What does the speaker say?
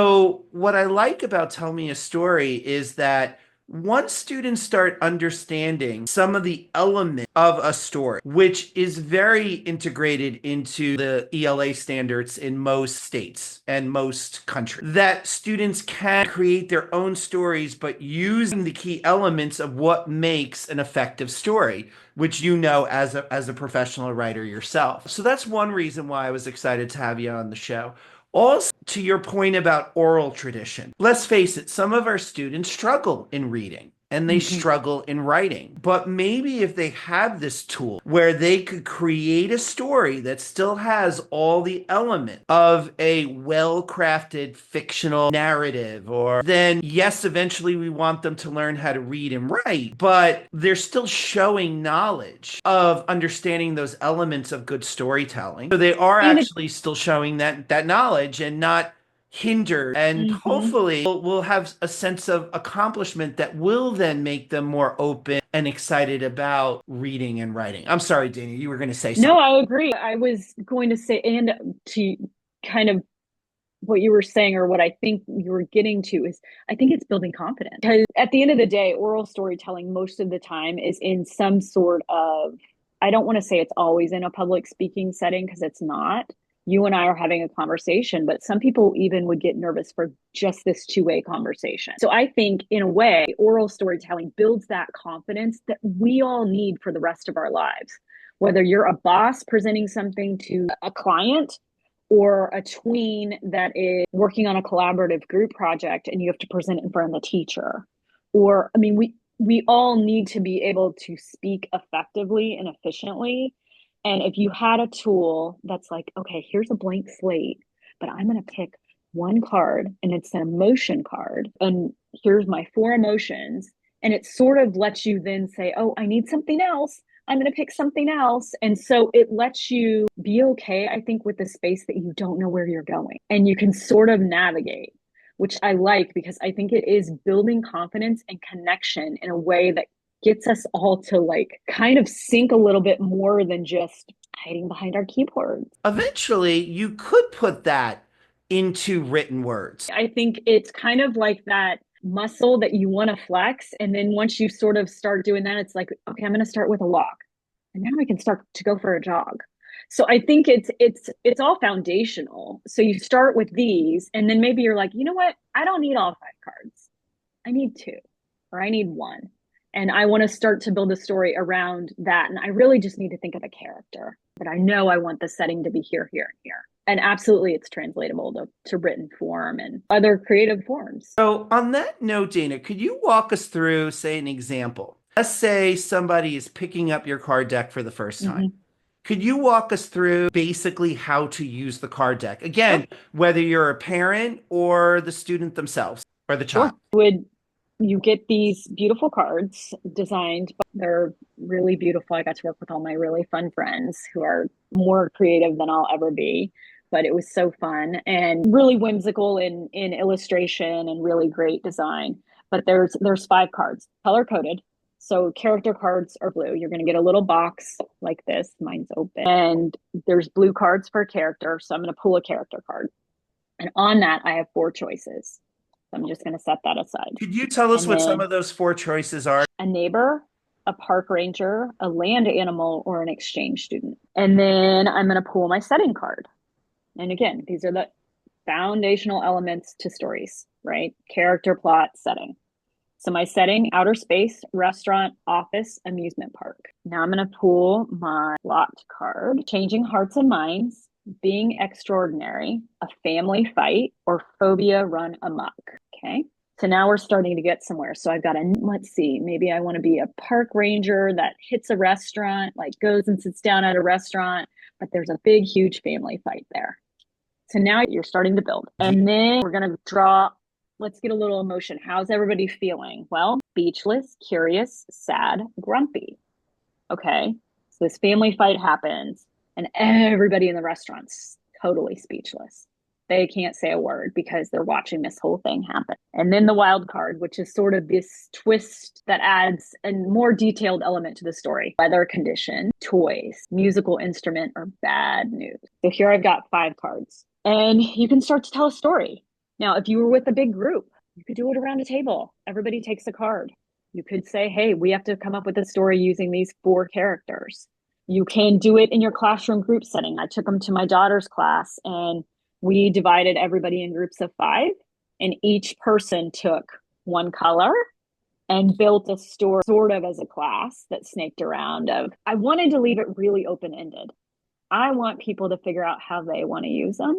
So, what I like about Tell Me a Story is that once students start understanding some of the elements of a story, which is very integrated into the ELA standards in most states and most countries, that students can create their own stories, but using the key elements of what makes an effective story, which you know as a professional writer yourself. So that's one reason why I was excited to have you on the show. Also, to your point about oral tradition, let's face it, some of our students struggle in reading and they Mhm. struggle in writing. But maybe if they have this tool where they could create a story that still has all the elements of a well-crafted fictional narrative, or then yes, eventually we want them to learn how to read and write, but they're still showing knowledge of understanding those elements of good storytelling. So they are And it, actually still showing that knowledge and not hindered, and mhm. hopefully will have a sense of accomplishment that will then make them more open and excited about reading and writing. I'm sorry, Dana, you were going to say No, something. I agree. I was going to say, and to kind of what you were saying, or what I think you were getting to, is I think it's building confidence. Because at the end of the day, oral storytelling most of the time is in some sort of, I don't want to say it's always in a public speaking setting because it's not. You and I are having a conversation, but some people even would get nervous for just this two-way conversation. So I think, in a way, oral storytelling builds that confidence that we all need for the rest of our lives. Whether you're a boss presenting something to a client, or a tween that is working on a collaborative group project and you have to present it in front of the teacher. Or, I mean, we all need to be able to speak effectively and efficiently. And if you had a tool that's like, okay, here's a blank slate, but I'm going to pick one card and it's an emotion card, and here's my four emotions, and it sort of lets you then say, oh, I need something else, I'm going to pick something else. And so it lets you be okay, I think, with the space that you don't know where you're going and you can sort of navigate, which I like because I think it is building confidence and connection in a way that gets us all to like kind of sync a little bit more than just hiding behind our keyboards. Eventually, you could put that into written words. I think it's kind of like that muscle that you want to flex. And then once you sort of start doing that, it's like, okay, I'm going to start with a walk. And now I can start to go for a jog. So I think it's all foundational. So you start with these, and then maybe you're like, you know what? I don't need all five cards. I need two, or I need one. And I want to start to build a story around that. And I really just need to think of a character. But I know I want the setting to be here, here, and here. And absolutely, it's translatable to written form and other creative forms. So, on that note, Dana, could you walk us through, say, an example? Let's say somebody is picking up your card deck for the first time. Mm-hmm. Could you walk us through basically how to use the card deck? Sure. Again, whether you're a parent or the student themselves or the child. Sure. Would you get these beautiful cards designed? They're really beautiful. I got to work with all my really fun friends who are more creative than I'll ever be, but it was so fun and really whimsical in illustration and really great design. But there's five cards, color coded. So character cards are blue. You're going to get a little box like this. Mine's open. And there's blue cards for a character. So I'm going to pull a character card. And on that, I have four choices. So I'm just going to set that aside. Could you tell us And what some then of those four choices are? a neighbor, a park ranger, a land animal, or an exchange student. And then I'm going to pull my setting card. And again, these are the foundational elements to stories, right? Character, plot, setting. So my setting, outer space, restaurant, office, amusement park. Now I'm going to pull my plot card, changing hearts and minds, being extraordinary, a family fight, or phobia run amok. Okay. So now we're starting to get somewhere. So I've got a, let's see, maybe I want to be a park ranger that hits a restaurant, like goes and sits down at a restaurant, but there's a big, huge family fight there. So now you're starting to build. And then we're going to draw, let's get a little emotion. How's everybody feeling? Well, speechless, curious, sad, grumpy. Okay. So this family fight happens, and everybody in the restaurant's totally speechless. They can't say a word because they're watching this whole thing happen. And then the wild card, which is sort of this twist that adds a more detailed element to the story: weather condition, toys, musical instrument, or bad news. So here I've got five cards, and you can start to tell a story. Now, if you were with a big group, you could do it around a table. Everybody takes a card. You could say, hey, we have to come up with a story using these 4 characters. You can do it in your classroom group setting. I took them to my daughter's class and we divided everybody in groups of 5, and each person took one color and built a story sort of as a class that snaked around of, I wanted to leave it really open-ended. I want people to figure out how they want to use them.